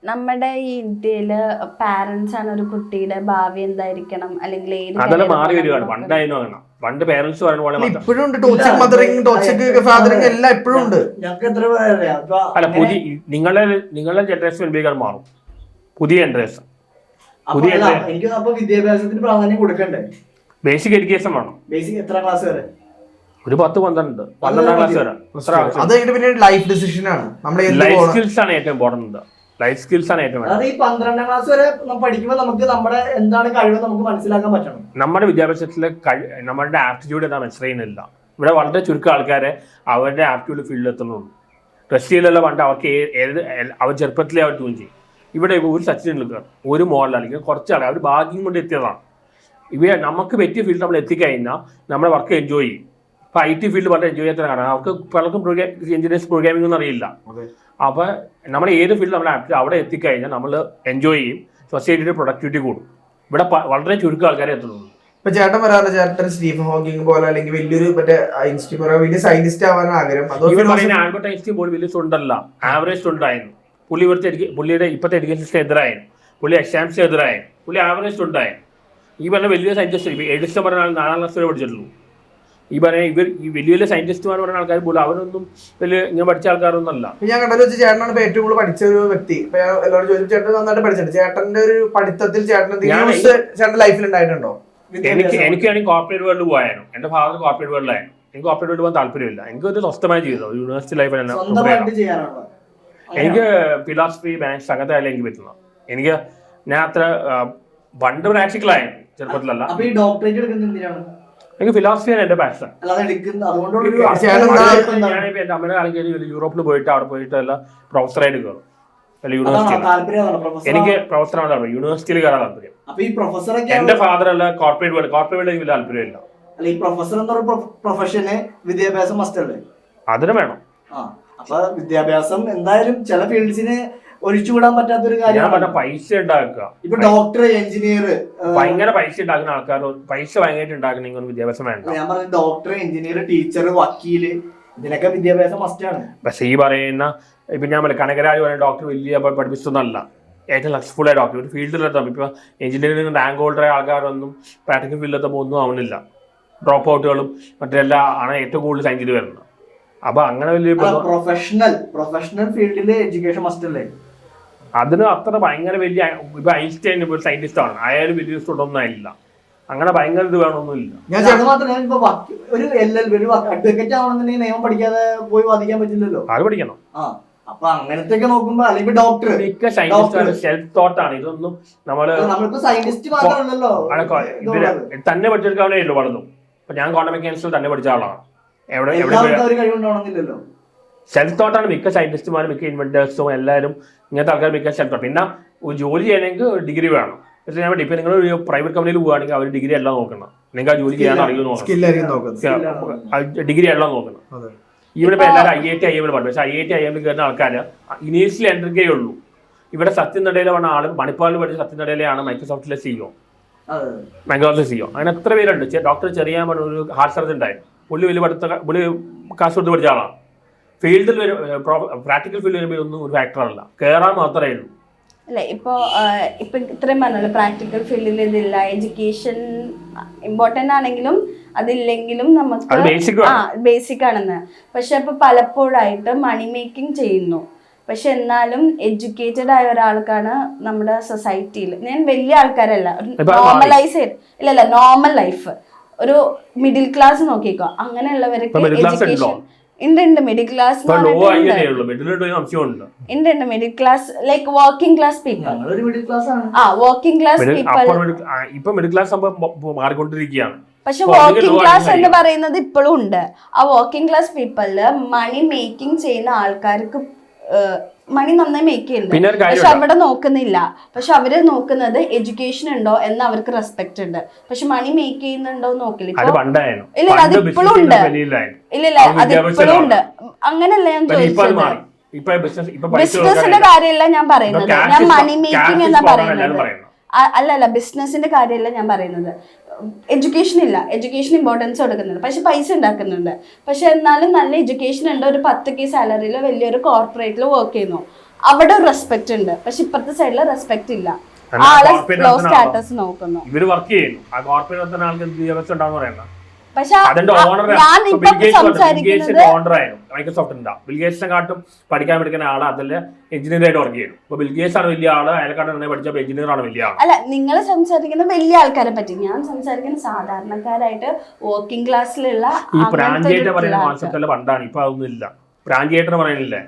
നമ്മുടെ ഈ ഇന്ത്യയില് പാരന്റ്സ് ആണ് ഒരു കുട്ടിയുടെ ഭാവി എന്തായിരിക്കണം അല്ലെങ്കിൽ അതെല്ലാം മാറി വരുവാണ്. പണ്ടായിരുന്നു അങ്ങനെ. പണ്ട് പേരൻസ് പറയുന്ന പോലെ ഇപ്പോഴും ഉണ്ട്. ടോക്സിക് മദറിങ്, ടോക്സിക് ഫാദറിങ് എല്ലാം ഇപ്പോഴും ഉണ്ട്. അല്ല, പുതിയ നിങ്ങളുടെ ജനറേഷൻ വരുമ്പോഴേക്കാണ് മാറും. പുതിയ ജനറേഷൻ എനിക്ക് അപ്പൊ വിദ്യാഭ്യാസത്തിന് പ്രാധാന്യം കൊടുക്കണ്ടേ? ബേസിക് എഡ്യൂക്കേഷൻ വേണം. ബേസിക് എത്ര ക്ലാസ് വരെ? ഒരു 10-12 ക്ലാസ് വരെ. അത് പിന്നെ ലൈഫ് ഡിസിഷൻ ആണ്. ലൈഫ് സ്കിൽസ് ആണ് ഏറ്റവും ഇമ്പോർട്ടന്റ്. ലൈഫ് സ്കിൽസ് ആണ് ഏറ്റവും. അതായത് ഈ 12ാം ക്ലാസ് വരെ പഠിക്കുമ്പോൾ നമുക്ക് നമ്മുടെ എന്താണ് കഴിവ് നമുക്ക് മനസ്സിലാക്കാൻ പറ്റണം. നമ്മുടെ വിദ്യാഭ്യാസത്തിലെ നമ്മുടെ ആപ്റ്റിറ്റ്യൂഡ് എന്താ മനസ്സിലാകുന്നില്ല. ഇവിടെ വളരെ ചുരുക്കം ആൾക്കാരെ അവരുടെ ആപ്റ്റിറ്റ്യൂഡ് ഫീൽഡിൽ എത്തുന്നുള്ളൂ. റഷ്യയിലുള്ള പണ്ട് അവർക്ക് അവർ ചെറുപ്പത്തിലേ അവർ ട്യൂൺ ചെയ്യും. ഇവിടെ ഒരു സച്ചിൻ ടെണ്ടുൽക്കർ, ഒരു മോഹൻലാൽ, അല്ലെങ്കിൽ കുറച്ച് ആൾക്കാർ അവർ ഭാഗ്യം കൊണ്ട് എത്തിയതാണ്. നമുക്ക് പറ്റിയ ഫീൽഡ് നമ്മൾ എത്തിക്കഴിഞ്ഞാൽ നമ്മുടെ വർക്ക് എൻജോയ് ചെയ്യും. ഇപ്പോൾ IT ഫീൽഡ് വളരെ എൻജോയ് ചെയ്യാത്ത കാരണം അവർക്ക് പലർക്കും എഞ്ചിനീയേഴ്സ് പ്രോഗ്രാമിംഗ് ഒന്നും അറിയില്ല. അപ്പോൾ നമ്മൾ ഏത് ഫീൽഡ് നമ്മൾ അവിടെ എത്തിക്കഴിഞ്ഞാൽ നമ്മൾ എൻജോയ് ചെയ്യും. സൊസൈറ്റിയുടെ പ്രൊഡക്ടിവിറ്റി കൂടും. ഇവിടെ വളരെ ചുരുക്കം ആൾക്കാരെ എത്തുന്നുള്ളൂ. ഇപ്പൊ ചേട്ടൻ പറയാറ് ചേട്ടൻ സ്റ്റീഫൻ ഹോക്കിംഗ് പോലെ അല്ലെങ്കിൽ വലിയൊരു വലിയ സയന്റിസ്റ്റ് ആവാൻ ആഗ്രഹം. ആൽബർട്ട് ഐൻസ്റ്റീൻ പോലും വലിയ സ്റ്റുഡൻ്റ്, ആവറേജ് സ്റ്റുഡൻ്റ് ആയിരുന്നു. പുള്ളിയുടെ ഇപ്പോഴത്തെ എഡ്യൂക്കേഷൻ സിസ്റ്റം എതിരായിരുന്നു. പുള്ളി എക്സാംസിന് എതിരായിരുന്നു. പുള്ളി ആവറേജ് സ്റ്റുഡൻ്റ് ആയിരുന്നു. ഈ പറഞ്ഞ വലിയ സയന്റിസ്റ്റ് എഡിസ്റ്റൻ പറഞ്ഞ 4ാം ക്ലാസ് വരെ പഠിച്ചിട്ടുള്ളൂ. ഈ വലിയ വലിയ സയന്റിസ്റ്റുമാർ പറയുന്ന ആൾക്കാർ പോലും അവരൊന്നും വലിയ ഇങ്ങനെ പഠിച്ച ആൾക്കാരൊന്നും അല്ല. ഞാൻ കണ്ടത് വെച്ച് ചേട്ടനാണ് ഇപ്പൊ ഏറ്റവും കൂടുതൽ പഠിച്ച ഒരു വ്യക്തി. ഇപ്പൊ ഞാൻ എല്ലാവരും ചോദിച്ചു ചേട്ടൻ നന്നായിട്ട് പഠിച്ചിട്ടുണ്ട്. ചേട്ടന്റെ ഒരു പഠിത്തത്തിൽ ചേട്ടന്റെ ലൈഫിൽ ഉണ്ടായിട്ടുണ്ടോ? എനിക്കാണെങ്കിൽ കോർപ്പറേറ്റ് വേൾഡ് പോയായിരുന്നു. എന്റെ ഫാദർ കോർപ്പറേറ്റ് വേൾഡിലായിരുന്നു. എനിക്ക് കോർപ്പറേറ്റ് വേൾഡ് പോകാൻ താല്പര്യമില്ല. എനിക്കൊരു സ്വസ്ഥമായ ജീവിതം യൂണിവേഴ്സിറ്റി ലൈഫ് തന്നെ. എനിക്ക് ഫിലോസഫി, മാത്സ് അങ്ങനത്തെ കാര്യം എനിക്ക് പറ്റുന്നു. ഞാൻ അത്ര പണ്ട് പ്രാക്ടിക്കലായിരുന്നു, ചെറുപ്പത്തിലല്ല. എനിക്ക് ഫിലോസഫിയാണ് എന്റെ പാഷൻ. ഞാനിപ്പോ എന്റെ അമ്മയുടെ കാലം യൂറോപ്പിൽ പോയിട്ട് അവിടെ പോയിട്ട് എല്ലാം പ്രൊഫസറായിട്ട് കയറും. എനിക്ക് പ്രൊഫസറാണ് താല്പര്യം. യൂണിവേഴ്സിറ്റിയിൽ കയറാൻ താല്പര്യം. എന്റെ ഫാദർ അല്ല കോർപ്പറേറ്റ് വേൾഡ് എനിക്ക് വലിയ താല്പര്യമില്ല. വിദ്യാഭ്യാസം മസ്റ്റ് അല്ലേ? അതിന് വേണം. അപ്പൊ വിദ്യാഭ്യാസം എന്തായാലും ചില ഫീൽഡ്സിന് ഒഴിച്ചുകൂടാൻ പറ്റാത്തൊരു കാര്യമാണ്. പൈസ ഉണ്ടാക്കുക. ഇപ്പൊ ഡോക്ടർ, എഞ്ചിനീയർ, ഭയങ്കര പൈസ ഉണ്ടാക്കുന്ന ആൾക്കാർ പൈസ ഭയങ്കരമായിട്ട് ഉണ്ടാക്കണമെങ്കിൽ വിദ്യാഭ്യാസം വേണ്ട. ഞാൻ പറഞ്ഞ ഡോക്ടർ, എഞ്ചിനീയർ, ടീച്ചർ, വക്കീല്, ഇതിനൊക്കെ വിദ്യാഭ്യാസം മസ്റ്റാണ്. പക്ഷെ ഈ പറയുന്ന ഇപ്പൊ ഞാൻ കനകരാജ് പറയുന്ന ഡോക്ടർ വലിയ പഠിപ്പിച്ചൊന്നല്ല. ഏറ്റവും സക്സസ്ഫുൾ ആയ ഡോക്ടർ ഒരു ഫീൽഡിലെത്താം. ഇപ്പൊ എഞ്ചിനീയറിംഗ് റാങ്ക് ഹോൾഡർ ആൾക്കാരൊന്നും പ്രാക്ടിക്കൽ ഫീൽഡിലെത്തുമ്പോൾ ഒന്നും ആവുന്നില്ല. ഡ്രോപ്പ് ഔട്ടുകളും മറ്റെല്ലാം ആണ് ഏറ്റവും കൂടുതൽ സയൻസിൽ വരുന്നത്. അപ്പൊ അങ്ങനെ വലിയ പ്രൊഫഷണൽ ഫീൽഡിലെ എഡ്യൂക്കേഷൻ മസ്റ്റ് അല്ലേ? അതിന് അത്ര ഭയങ്കര വലിയ ഇപ്പൊ ഐൻസ്റ്റൈൻ ഒരു സയന്റിസ്റ്റ് ആണ്, അയാൾ വലിയ സ്റ്റുഡൊന്നും ആയില്ല. അങ്ങനെ ഭയങ്കര ഇത് വേണമെന്നില്ല. ഒരു LLB ഒരു അഡ്വക്കേറ്റ് ആവണമെന്നുണ്ടെങ്കിൽ നിയമം പഠിക്കാതെ പോയി വാദിക്കാൻ പറ്റില്ലല്ലോ. അത് പഠിക്കണം. അപ്പൊ അങ്ങനത്തെ ഒക്കെ നോക്കുമ്പോ അല്ലെങ്കിൽ ഡോക്ടർ സെൽഫ് തോട്ട് ആണ്. ഇതൊന്നും നമ്മളിപ്പോ സയന്റിസ്റ്റ് മാത്രമല്ലല്ലോ തന്നെ പഠിച്ചെടുക്കാനേ ഉള്ളൂ പലതും. ഇപ്പൊ ഞാൻ ക്വാണ്ടം മെക്കാനിക്സിൽ തന്നെ പഠിച്ച ആളാണ്. സെൽഫ് തോട്ടാണ് മിക്ക സയന്റിസ്റ്റുമാരും, മിക്ക ഇൻവെന്റേഴ്സും എല്ലാവരും ഇങ്ങനത്തെ ആൾക്കാർ മിക്ക സെൽഫ് തോട്ട്. പിന്നെ ഒരു ജോലി ചെയ്യണമെങ്കിൽ ഒരു ഡിഗ്രി വേണം. ഇപ്പൊ നിങ്ങൾ ഒരു പ്രൈവറ്റ് കമ്പനിയിൽ പോവുകയാണെങ്കിൽ അവർ ഡിഗ്രി എല്ലാം നോക്കണം. നിങ്ങൾക്ക് ആ ജോലി ചെയ്യാൻ അറിയുമോ ഡിഗ്രി എല്ലാം നോക്കണം. ഇവിടെ ഇപ്പൊ എല്ലാവരും IIT IIM പഠിക്കും. പക്ഷെ IIT IIM കയറുന്ന ആൾക്കാർ ഇനീഷ്യലി എൻട്രിക്കേ ഉള്ളൂ. ഇവിടെ സത്യനടയിലെ വന്ന ആള് മണിപ്പാലിൽ പഠിച്ച സത്യനടയിലെയാണ് മൈക്രോസോഫ്റ്റിലെ CEO, മൈക്രോസോഫ്റ്റ് CEO. അങ്ങനെ എത്ര പേരുണ്ട്. ഡോക്ടർ ചെറിയാൻ പറഞ്ഞ ഒരു ഹാർട്ട് സർജൻ ഉണ്ടായിരുന്നു. പുള്ളി വലിയ പുള്ളി കാശ് കൊടുത്ത് പഠിച്ച ആളാണ്. ഫീൽഡിൽ പ്രാക്ടിക്കൽ ഫീൽഡ് വരുമ്പോൾ ഒന്നും ഒരു ഫാക്ടറല്ല, കയറാൻ മാത്രമേ ഉള്ളൂ. അല്ലെ ഇപ്പൊ ഇത്രയും പറഞ്ഞല്ലോ പ്രാക്ടിക്കൽ ഫീൽഡിൽ ഇതില്ല. എഡ്യൂക്കേഷൻ ഇമ്പോർട്ടന്റ് ആണെങ്കിലും അതില്ലെങ്കിലും നമുക്ക് ബേസിക് ആണെന്ന്. പക്ഷെ ഇപ്പൊ പലപ്പോഴായിട്ട് മണി മേക്കിംഗ് ചെയ്യുന്നു. പക്ഷെ എന്നാലും എഡ്യൂക്കേറ്റഡ് ആയ ഒരാൾക്കാണ് നമ്മുടെ സൊസൈറ്റിയിൽ, ഞാൻ വലിയ ആൾക്കാരല്ല, നോർമലൈസ് ഇല്ലല്ല നോർമൽ ലൈഫ്, ഒരു മിഡിൽ ക്ലാസ് നോക്കിക്കോ, അങ്ങനെയുള്ളവർക്ക് എഡ്യൂക്കേഷൻ ഉണ്ട്. മിഡിൽ ക്ലാസ് ഉണ്ട്. Middle class like working class people. Working class മാറിക്കൊണ്ടിരിക്കുകയാണ്. പക്ഷെ വർക്കിംഗ് ക്ലാസ് എന്ന് പറയുന്നത് ഇപ്പോഴും ഉണ്ട്. ആ വർക്കിംഗ് ക്ലാസ് പീപ്പിളില് മണി മേക്കിംഗ് ചെയ്യുന്ന ആൾക്കാർക്ക് മണി നന്നായി മേക്ക് ചെയ്യുന്നുണ്ട്. പക്ഷെ അവിടെ നോക്കുന്നില്ല. പക്ഷെ അവര് നോക്കുന്നത് എഡ്യൂക്കേഷൻ ഉണ്ടോ എന്ന് അവർക്ക് റെസ്പെക്ട് ഉണ്ട്. പക്ഷെ മണി മേക്ക് ചെയ്യുന്നുണ്ടോ നോക്കില്ല. ഇല്ല അതിപ്പോഴും ഉണ്ട്. ഇല്ല അതിപ്പോഴും ഉണ്ട്. അങ്ങനല്ല ഞാൻ ചോദിച്ചത്. ബിസിനസിന്റെ കാര്യമല്ല ഞാൻ പറയുന്നത്. ഞാൻ മണി മേക്കിംഗ് എന്നാ പറയുന്നത്. അല്ലല്ല ബിസിനസിന്റെ കാര്യമല്ല ഞാൻ പറയുന്നത്. എഡ്യൂക്കേഷൻ ഇല്ല, എഡ്യൂക്കേഷൻ ഇമ്പോർട്ടൻസ് കൊടുക്കുന്നുണ്ട്. പക്ഷെ പൈസ ഉണ്ടാക്കുന്നുണ്ട്. പക്ഷെ എന്നാലും നല്ല എഡ്യൂക്കേഷൻ ഉണ്ട്. ഒരു 10K സാലറിയിൽ വലിയൊരു കോർപ്പറേറ്റിൽ വർക്ക് ചെയ്യുന്നു. അവിടെ റെസ്പെക്ട് ഉണ്ട്, പക്ഷെ ഇപ്പുറത്തെ സൈഡില് റെസ്പെക്ട് ഇല്ല. ആളെ ലോ സ്റ്റാറ്റസ് നോക്കുന്നു. ഇവര് വർക്ക് ചെയ്യുന്നു, ആ കോർപ്പറേറ്റ് ആൾക്ക് എന്ത് വിദ്യാഭ്യാസം ഉണ്ടാവുന്ന പറയണ്ട. പക്ഷെ ഞാൻ ഇപ്പൊ സംസാരിക്കുന്നത് മൈക്രോസോഫ്റ്റ് ബിൽഗേറ്റ്സിനെ കാട്ടും പഠിക്കുന്ന ആള് അതിൽ എഞ്ചിനീയർ ആയിട്ട് വർക്ക് ചെയ്യും. ഇപ്പൊ ബിൽഗേറ്റ്സ് ആണ് വലിയ ആള്, അയൽക്കാട്ട് പഠിച്ച എഞ്ചിനീയർ ആണ് വലിയ ആള്. അല്ല, നിങ്ങൾ സംസാരിക്കുന്ന വലിയ ആൾക്കാരെ പറ്റി, ഞാൻ സംസാരിക്കുന്ന സാധാരണക്കാരായിട്ട് വർക്കിംഗ് ക്ലാസ്സിലുള്ള ഈ പ്രാഞ്ചിയേറ്റ് പറയുന്ന കോൺസെപ്റ്റ് എല്ലാം പണ്ടാണ്, ഇപ്പൊ അതൊന്നും ഇല്ല. പ്രാഞ്ചിയേറ്റർ പറയുന്നില്ലേ,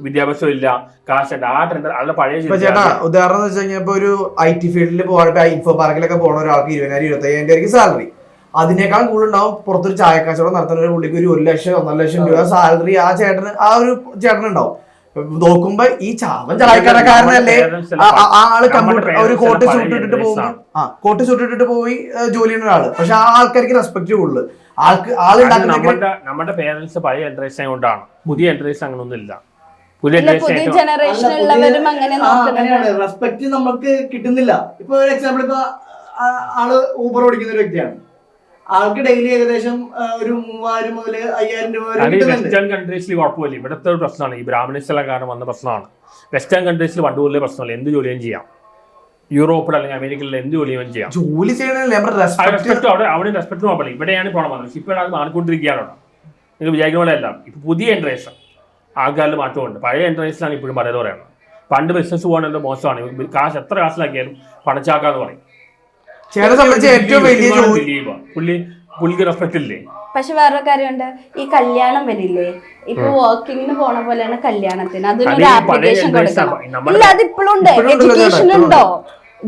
വിദ്യാഭ്യാസം ഇല്ല, കാശുണ്ട്, ആ ട്രെൻഡ് അതിലെ പഴയ. ചേട്ടാ ഉദാഹരണം എന്ന് വെച്ച് കഴിഞ്ഞാൽ ഇപ്പൊ ഒരു IT ഫീൽഡിൽ പോകാൻ ഇൻഫോ പാർക്കിലൊക്കെ പോണ ഒരാൾക്ക് 20,000-25,000 സാലറി. അതിനേക്കാൾ കൂടുതൽ ഉണ്ടാവും പുറത്തൊരു ചായ കച്ചവടം നടത്തുന്ന ഒരു പുള്ളിക്ക് ഒരു 1 ലക്ഷം 1.5 ലക്ഷം രൂപ സാലറി ആ ഒരു ചേട്ടനുണ്ടാവും. നോക്കുമ്പോ ഈ ചാവൻ ചായക്കടക്കാരനല്ലേ ആള് കമ്പ്യൂട്ടർ ഒരു കോട്ട് സൂട്ടിട്ടിട്ട് പോയി ജോലി ചെയ്യുന്ന ഒരാള്. പക്ഷെ ആ ആൾക്കാർക്ക് റെസ്പെക്ട് കൂടുതൽ നമ്മുടെ പേരൻസ് പഴയ ജനറേഷൻ കൊണ്ടാണ്, പുതിയ ജനറേഷൻ അങ്ങനൊന്നും ഇല്ല. പുതിയ ജനറേഷനുള്ളവരും അങ്ങനെയാണ്, റെസ്പെക്ട് നമുക്ക് കിട്ടുന്നില്ല. ഇപ്പൊ ഒരു എക്സാമ്പിൾ, ഇപ്പൊ ആള് ഊബർ ഓടിക്കുന്ന ഒരു വ്യക്തിയാണ്, ആൾക്ക് ഡെയിലി ഏകദേശം ഒരു 3,000 മുതൽ 5,000 രൂപ വരെ. വെസ്റ്റേൺ കൺട്രീസിൽ കുഴപ്പമില്ല, ഇവിടുത്തെ ഒരു പ്രശ്നമാണ് ഈ ബ്രാഹ്മണിസ്ഥല കാരണം വന്ന പ്രശ്നമാണ്. വെസ്റ്റേൺ കൺട്രീസിൽ പണ്ട് പോലെ പ്രശ്നമല്ല, എന്ത് ജോലിയും ചെയ്യാം. യൂറോപ്പിൽ അല്ലെങ്കിൽ അമേരിക്കയിൽ എന്ത് ജോലിയും ചെയ്യാം. ജോലി റെസ്പെക്ട് അവിടെ റെസ്പെക്ട് നോക്കില്ല. ഇവിടെയാണ് പോകണം വന്നത്, ഇപ്പോൾ അത് മാറിക്കൊണ്ടിരിക്കുകയാണ്. നിങ്ങൾ വിചാരിക്കുന്ന പോലെ അല്ല. ഇപ്പൊ പുതിയ ജനറേഷൻ ആൾക്കാരിൽ മാറ്റമുണ്ട്. പഴയ ജനറേഷനാണ് ഇപ്പോഴും പറയുന്നത് പറയുന്നത്. പണ്ട് ബിസിനസ് പോകാനുള്ള മോശമാണ്, കാശ് എത്ര കാശിലാക്കിയാലും പണച്ചാക്കാന്ന് പറയും. പുള്ളിക്ക് റെസ്പെക്ട് ഇല്ലേ? പക്ഷെ വേറൊരു കാര്യമുണ്ട്, ഈ കല്യാണം വരില്ലേ, ഇപ്പൊ വർക്കിങ്ങിന് പോണ പോലെയാണ് കല്യാണത്തിന്, അതിനൊരു ആപ്ലിക്കേഷൻ കൊടുക്കണം. ഇല്ല, അതിപ്പോഴും ഉണ്ട്. എഡ്യൂക്കേഷൻ ഉണ്ടോ,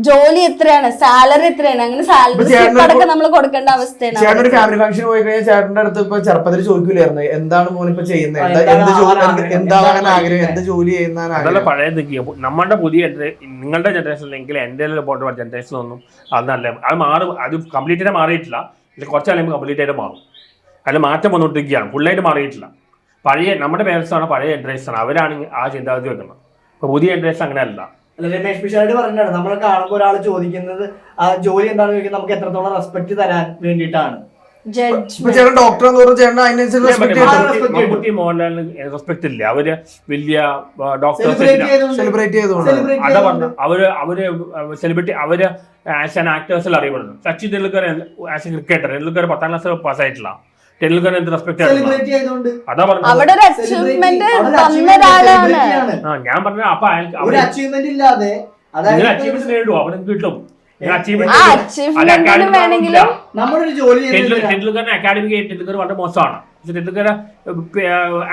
ജോലി എത്രയാണ്, സാലറി എത്രയാണ്, അങ്ങനെ സാലറി സ്ലിപ്പ് അടക്കം നമ്മൾ കൊടുക്കേണ്ട അവസ്ഥയാണ്. ചേട്ടൻ ഒരു ഫാമിലി ഫംഗ്ഷൻ പോയി കഴിഞ്ഞാൽ ചേട്ടന്റെ അടുത്ത് ഇപ്പൊ ചെറുപ്പത്തിൽ ചോദിക്കൂലായിരുന്നു എന്താണ് മോനിപ്പോ ചെയ്യുന്നത്, എന്താവാൻ ആഗ്രഹം, എന്ത് ജോലി ചെയ്യുന്ന. പഴയത് നമ്മുടെ പുതിയ നിങ്ങളുടെ ജനറേഷനിലെങ്കിൽ എന്റെ ജനറേഷനൊന്നും അതല്ല. അത് മാറും, അത് കംപ്ലീറ്റ് മാറിയിട്ടില്ല. കുറച്ച് അല്ലെങ്കിൽ കംപ്ലീറ്റ് ആയിട്ട് മാറും. അതിൽ മാറ്റം വന്നുകൊണ്ടിരിക്കുകയാണ്, ഫുള്ളായിട്ട് മാറിയിട്ടില്ല. പഴയ നമ്മുടെ പേരൻസ് ആണ് പഴയ ജനറേഷൻ, അവരാണ് ആ ചിന്താഗതി വെക്കുന്നത്. ഇപ്പൊ പുതിയ ജനറേഷൻ അങ്ങനെയല്ല. രമേഷ് പിഷാരടി പറഞ്ഞാണ്, നമ്മൾ കാണുമ്പോൾ ഒരാൾ ചോദിക്കുന്നത് ആ ജോലി എന്താണെന്ന് ചോദിക്കുന്നത് നമുക്ക് എത്രത്തോളം റെസ്പെക്ട് തരാൻ വേണ്ടിയിട്ടാണ്. ഡോക്ടർ മോഹൻലാലിന് റെസ്പെക്ട് ഇല്ല, അവര് വലിയ ഡോക്ടേഴ്സ് സെലിബ്രേറ്റ് അതാ പറഞ്ഞു. അവര് സെലിബ്രിറ്റി, അവര് ആസ് ആൻ ആക്ടേഴ്സിൽ അറിയപ്പെടുന്നു. Sachin Tendulkar as a cricketer, Tendulkar 10ാം ക്ലാസ് പാസ്സായിട്ടില്ല. ടെണ്ടുൽക്കർ എന്ത് റെസ്പെക്ട് അതാ പറഞ്ഞു. ഞാൻ പറഞ്ഞ അപ്പൊ അച്ചീവ്മെന്റ് ഇല്ലാതെ അച്ചീവ്മെന്റ് നേടും, അവനും കിട്ടും. നമ്മളൊരു ജോലി ടെണ്ടുൽക്കറിന്റെ അക്കാഡമിക് ടെണ്ടുൽക്കർ വളരെ മോശമാണ്. ടെണ്ടുൽക്കർ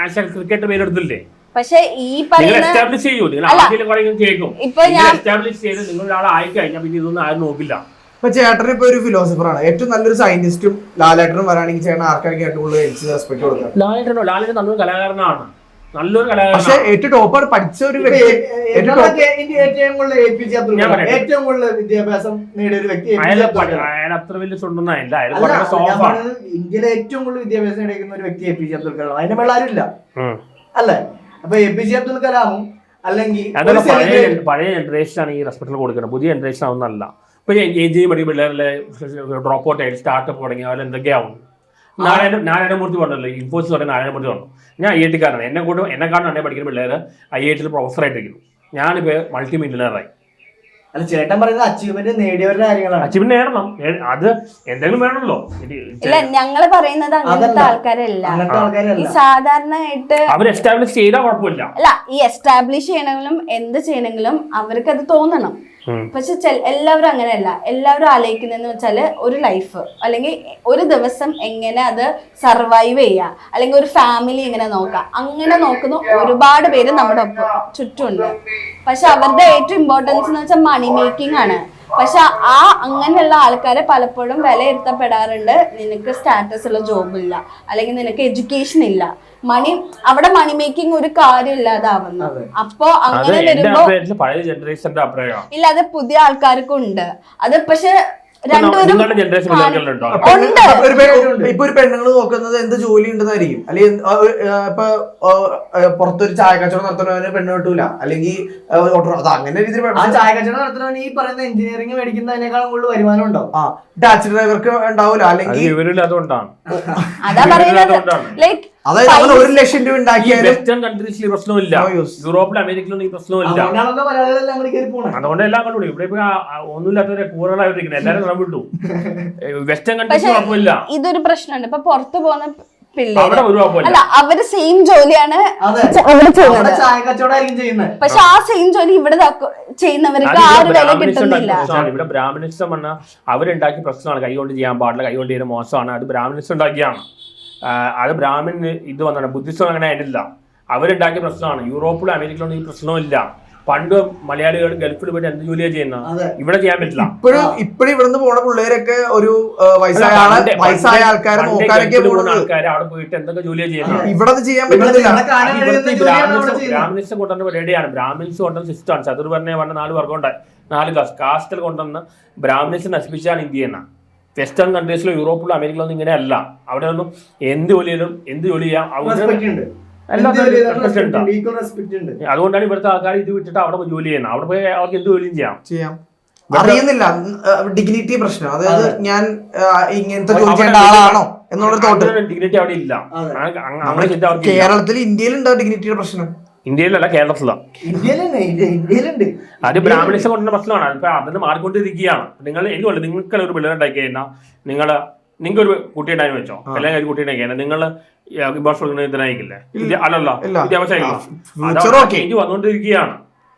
ആസ് എ ക്രിക്കറ്റർ പേരെടുത്തില്ലേ? പക്ഷെ ഈ എസ്റ്റാബ്ലിഷ് ചെയ്യൂ, നിങ്ങൾ ആദ്യം പറയും കേൾക്കും. എസ്റ്റാബ്ലിഷ് ചെയ്ത് നിങ്ങൾ ഒരാളെ ആയി കഴിഞ്ഞാൽ പിന്നെ ഇതൊന്നും ആരും നോക്കില്ല. ഇപ്പൊ ചേട്ടൻ ഇപ്പൊ ഒരു ഫിലോസഫറാണ്, ഏറ്റവും നല്ലൊരു സയന്റിസ്റ്റും ലാലേട്ടനും വരാണെങ്കിൽ ചേട്ടൻ ആർക്കാണെങ്കിൽ ഏറ്റവും കൂടുതൽ റെസ്പെക്ട് കൊടുക്കാം? ലാലേട്ടൻ നല്ലൊരു കലാകാരനാണ്, നല്ലൊരു കലാകാരൻ. പക്ഷെ ഏറ്റവും ടോപ്പാണ് പഠിച്ച ഒരു വ്യക്തി, ഏറ്റവും കൂടുതൽ APJ അബ്ദുൽ കലാം, ഏറ്റവും കൂടുതൽ വിദ്യാഭ്യാസം നേടിയ ഒരു വ്യക്തി. അയാൾ അത്ര വലിയ സ്വന്തമല്ല, ഇന്ത്യയിലെ ഏറ്റവും കൂടുതൽ വിദ്യാഭ്യാസം നേടിയിരിക്കുന്ന ഒരു വ്യക്തി APJ അബ്ദുൽ കലാം. അതിന്റെ മേളിൽ ആരുമില്ല അല്ലേ? അപ്പൊ APJ അബ്ദുൽ കലാമും അല്ലെങ്കിൽ പഴയ ജനറേഷനാണ് ഈ റെസ്പെക്ട് കൊടുക്കുന്നത്, പുതിയ ജനറേഷൻ ഒന്നല്ല. ഇപ്പൊ എഞ്ചിനീയറിംഗ് പഠിക്കുന്ന പിള്ളേരെ ഡ്രോപ്പ് ഔട്ട് ആയിട്ട് സ്റ്റാർട്ടപ്പ് തുടങ്ങിയ പോലെ എന്തൊക്കെയാവും. നാരായണമൂർത്തി പറഞ്ഞല്ലോ, ഇൻഫോസിസ് പറയുന്ന നാരായണമൂർത്തി പറഞ്ഞു, ഞാൻ IIT കാരനാണ്, എന്നെക്കാളും എന്നെ പഠിക്കുന്ന പിള്ളേര് IIT പ്രൊഫസറായിട്ടിരിക്കുന്നു, ഞാനിപ്പോ മൾട്ടി മില്യണറായി. അല്ല, ചേട്ടൻ പറയുന്നത് അച്ചീവ്മെന്റ് നേടിയവരുടെ കാര്യങ്ങളാണ്. അച്ചീവ്മെന്റ് നേടണം, അത് എന്തെങ്കിലും വേണമല്ലോ. ഇല്ല, ഞങ്ങള് പറയുന്നത് അങ്ങനത്തെ ആൾക്കാരല്ല, സാധാരണയായിട്ട് അവർ എസ്റ്റാബ്ലിഷ് ചെയ്താൽ കുഴപ്പമില്ല. അല്ല, ഈ എസ്റ്റാബ്ലിഷ് ചെയ്യണമെങ്കിലും എന്ത് ചെയ്യണമെങ്കിലും അവർക്ക് അത് തോന്നണം. പക്ഷെ എല്ലാവരും അങ്ങനെയല്ല. എല്ലാവരും ആലോചിക്കുന്നതെന്ന് വെച്ചാൽ ഒരു ലൈഫ് അല്ലെങ്കിൽ ഒരു ദിവസം എങ്ങനെ അത് സർവൈവ് ചെയ്യുക, അല്ലെങ്കിൽ ഒരു ഫാമിലി എങ്ങനെ നോക്കാം, അങ്ങനെ നോക്കുന്ന ഒരുപാട് പേര് നമ്മുടെ ഒപ്പം ചുറ്റുമുണ്ട്. പക്ഷെ അവരുടെ ഏറ്റവും ഇമ്പോർട്ടൻസ് എന്ന് വെച്ചാൽ മണി മേക്കിംഗ് ആണ്. പക്ഷെ അങ്ങനെയുള്ള ആൾക്കാരെ പലപ്പോഴും വിലയിരുത്തപ്പെടാറുണ്ട്. നിനക്ക് സ്റ്റാറ്റസ് ഉള്ള ജോബ് ഇല്ല, അല്ലെങ്കിൽ നിനക്ക് എഡ്യൂക്കേഷൻ ഇല്ല, അവിടെ മണി മേക്കിംഗ് ഒരു കാര്യമില്ലാതാവുന്നു. അപ്പൊ അങ്ങനെ വരുമ്പോ ഇല്ല, അത് പുതിയ ആൾക്കാർക്കും ഉണ്ട് അത്. പക്ഷെ രണ്ടുപേരും ഇപ്പൊ ഒരു പെണ്ണുങ്ങൾ നോക്കുന്നത് എന്ത് ജോലി ഉണ്ടെന്നായിരിക്കും, അല്ലെങ്കിൽ ഇപ്പൊ പുറത്തൊരു ചായ കച്ചവടം നടത്തുന്നവന് പെണ്ണ് കിട്ടൂല, അല്ലെങ്കിൽ അങ്ങനെ രീതിയിൽ ചായ കച്ചവടം നടത്തുന്നവന് ഈ പറയുന്ന എഞ്ചിനീയറിംഗ് മേടിക്കുന്നതിനേക്കാളും കൂടുതൽ വരുമാനം ഉണ്ടാവും. ടാക്സി ഡ്രൈവർക്ക് ഉണ്ടാവൂല, അല്ലെങ്കിൽ അതാ പറയുന്നത്. ലൈക്ക് അതായത് നമ്മൾ 1 ലക്ഷം രൂപ ഉണ്ടാക്കിയാലും വെസ്റ്റേൺ കൺട്രീസിൽ ഈ പ്രശ്നമില്ല, No use. യൂറോപ്പിലും അമേരിക്കയിലൊന്നും ഈ പ്രശ്നമില്ല. അതുകൊണ്ടാണല്ലോ മലയാളികളെല്ലാം അങ്ങോട്ട് കയറി പോണേ. അതുകൊണ്ട് എല്ലാം കണ്ടു. ഇവിടെ ഇപ്പൊ ഒന്നുമില്ലാത്തവരെ കൂറകളായിട്ടിരിക്കുന്നത് എല്ലാരും നിറം വിട്ടു. വെസ്റ്റേൺ കൺട്രീസ് പക്ഷെ കുഴപ്പമില്ല, ഇതൊരു പ്രശ്നമുണ്ട്. ഇപ്പൊ പുറത്തു പോകുന്ന അവിടെ പിള്ളേര് ഒരു കുഴപ്പമില്ല. അല്ല, അവര് സെയിം ജോലിയാണ് അതെ. അവിടെ അവിടെ ചെയ്യുന്നത്. ചായ കച്ചവടമായിരിക്കും ചെയ്യുന്നത്. പക്ഷെ ആ സെയിം ജോലി ഇവിടെ ചെയ്യുന്നവർക്ക് ആ ഒരു വില കിട്ടുന്നില്ല. ഇവിടെ ബ്രാഹ്മണിസം പറഞ്ഞാൽ അവരുണ്ടാക്കിയ പ്രശ്നമാണ്. കൈകൊണ്ട് ചെയ്യാൻ പാടില്ല, കൈകൊണ്ട് ചെയ്യുന്ന മോശമാണ്. അത് ബ്രാഹ്മണിസം ഉണ്ടാക്കിയാണ്. അത് ബ്രാഹ്മൺ ഇത് വന്നാണ്. ബുദ്ധിസം അങ്ങനെ ആയിട്ടില്ല, അവരുണ്ടാക്കിയ പ്രശ്നമാണ്. യൂറോപ്പിലും അമേരിക്കയിലൊന്നും ഈ പ്രശ്നമില്ല. പണ്ട് മലയാളികൾ ഗൾഫിൽ പോയിട്ട് എന്ത് ജോലിയാണ് ചെയ്യുന്നത്, ഇവിടെ ചെയ്യാൻ പറ്റില്ല. ഇപ്പോഴും ഇവിടുന്ന് പോണ പിള്ളേരൊക്കെ ഒരു വയസ്സായ ആൾക്കാരെ നോക്കാനൊക്കെ ആൾക്കാർ അവിടെ പോയിട്ട് എന്തൊക്കെ ജോലിയാണ് ചെയ്യുന്നത്, ഇവിടെ ചെയ്യാൻ പറ്റുന്നില്ല. ബ്രാഹ്മിൻസ് കൊണ്ടുവന്ന പരിപാടിയാണ്. ബ്രാഹ്മിൻസ് കൊണ്ടുവന്ന സിസ്റ്റമാണ്. ചതുർവർണ്ണ പറഞ്ഞ 4 വർഗം ഉണ്ടായി, 4 കാസ്റ്റിൽ കൊണ്ടുവന്ന് ബ്രാഹ്മിൻസ് നശിപ്പിച്ചാണ് ഇന്ത്യ എന്ന. വെസ്റ്റേൺ കൺട്രീസിലും യൂറോപ്പിലും അമേരിക്കയിലൊന്നും ഇങ്ങനെ അല്ല. അവിടെ ഒന്നും എന്ത് ജോലി ചെയ്യാം, അതുകൊണ്ടാണ് ഇവിടുത്തെ ആൾക്കാർ ഇത് വിട്ടിട്ട് അവിടെ പോയി ജോലി ചെയ്യുന്നത്. അവിടെ പോയി അവർക്ക് എന്ത് ജോലിയും ചെയ്യാം. അറിയുന്നില്ല ഡിഗ്നിറ്റി പ്രശ്നം. അതായത് ഞാൻ ഇങ്ങനത്തെ ജോലി ചെയ്യേണ്ട ആളാണോ എന്നുള്ള തോട്ട്. ഡിഗ്നിറ്റി അവിടെ ഇല്ല. കേരളത്തിൽ ഇന്ത്യയിലുണ്ടോ ഡിഗ്നിറ്റിയുടെ പ്രശ്നം? ഇന്ത്യയിലല്ല, കേരളത്തിലാണ്. ഇന്ത്യയിലുണ്ട്. അത് ബ്രാഹ്മണിസം കൊണ്ടുള്ള പ്രശ്നമാണ്. അപ്പൊ അതിന് മാറിക്കൊണ്ടിരിക്കുകയാണ്. എനിക്കുള്ള നിങ്ങൾക്ക് ഒരു പിള്ളേർ ഉണ്ടാക്കി കഴിഞ്ഞാൽ നിങ്ങൾക്കൊരു കുട്ടി ഉണ്ടായെന്ന് വെച്ചോ, അല്ലെങ്കിൽ ഒരു കുട്ടി ഉണ്ടാക്കി കഴിഞ്ഞാൽ നിങ്ങൾ ഇമ്പോർട്ടൻസ് ഇതിനായിക്കില്ലേ? അല്ലല്ലോ, വിദ്യാഭ്യാസം ചേഞ്ച് വന്നുകൊണ്ടിരിക്കുകയാണ്.